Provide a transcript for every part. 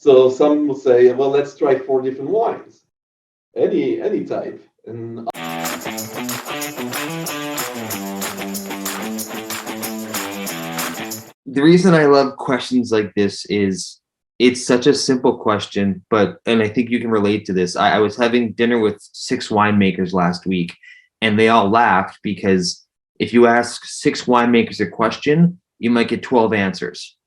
So some will say, well, let's try 4 different wines, any type. And the reason I love questions like this is it's such a simple question, and I think you can relate to this. I was having dinner with 6 winemakers last week, and they all laughed because if you ask 6 winemakers a question, you might get 12 answers.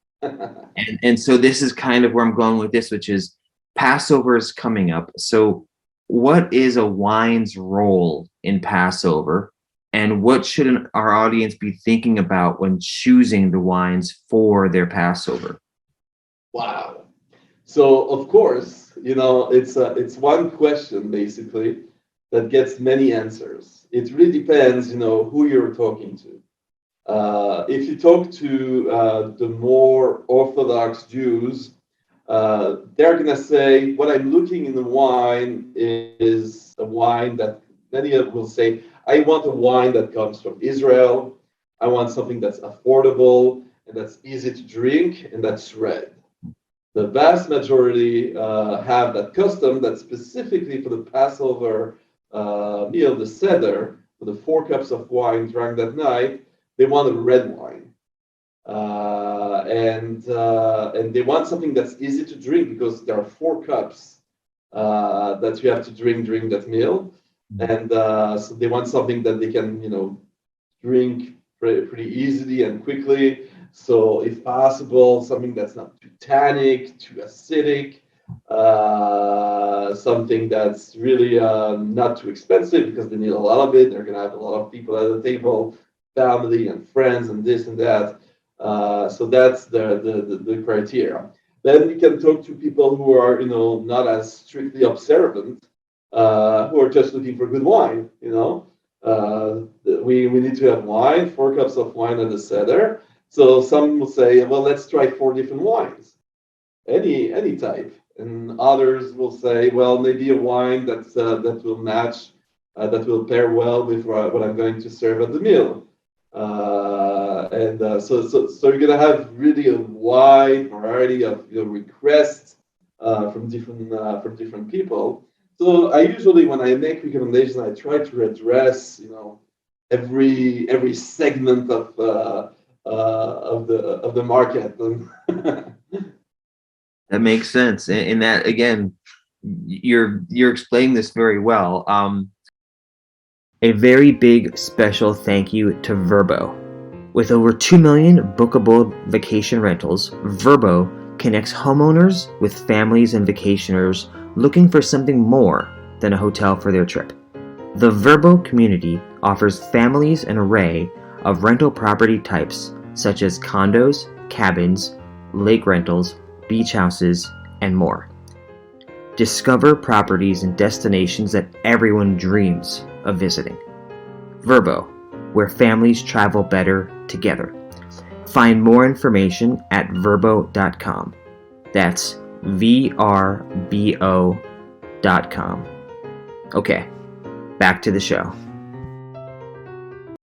And so this is kind of where I'm going with this, which is Passover is coming up. So what is a wine's role in Passover? And what should our audience be thinking about when choosing the wines for their Passover? wow. So of course, it's one question basically that gets many answers. It really depends, who you're talking to. If you talk to the more Orthodox Jews, they're going to say, what I'm looking in the wine is a wine that many of will say, I want a wine that comes from Israel. I want something that's affordable and that's easy to drink and that's red. The vast majority have that custom that specifically for the Passover meal, the Seder, for the 4 cups of wine drank that night, they want a red wine. And they want something that's easy to drink because there are 4 cups that you have to drink during that meal. And so they want something that they can, drink pretty easily and quickly. So if possible, something that's not too tannic, too acidic, something that's really not too expensive because they need a lot of it. They're going to have a lot of people at the table, family and friends and this and that. So that's the criteria. Then we can talk to people who are, not as strictly observant, who are just looking for good wine. We need to have wine, 4 cups of wine at the Seder. So some will say, well, let's try 4 different wines, any type. And others will say, well, maybe a wine that will match, that will pair well with what I'm going to serve at the meal. So you're gonna have really a wide variety of requests from different people. So I usually, when I make recommendations, I try to address every segment of the market. That makes sense. And that again, you're explaining this very well. A very big special thank you to Vrbo. With over 2 million bookable vacation rentals, Vrbo connects homeowners with families and vacationers looking for something more than a hotel for their trip. The Vrbo community offers families an array of rental property types such as condos, cabins, lake rentals, beach houses, and more. Discover properties and destinations that everyone dreams of visiting. Vrbo, where families travel better together. Find more information at vrbo.com. That's VRBO.com. Okay, back to the show.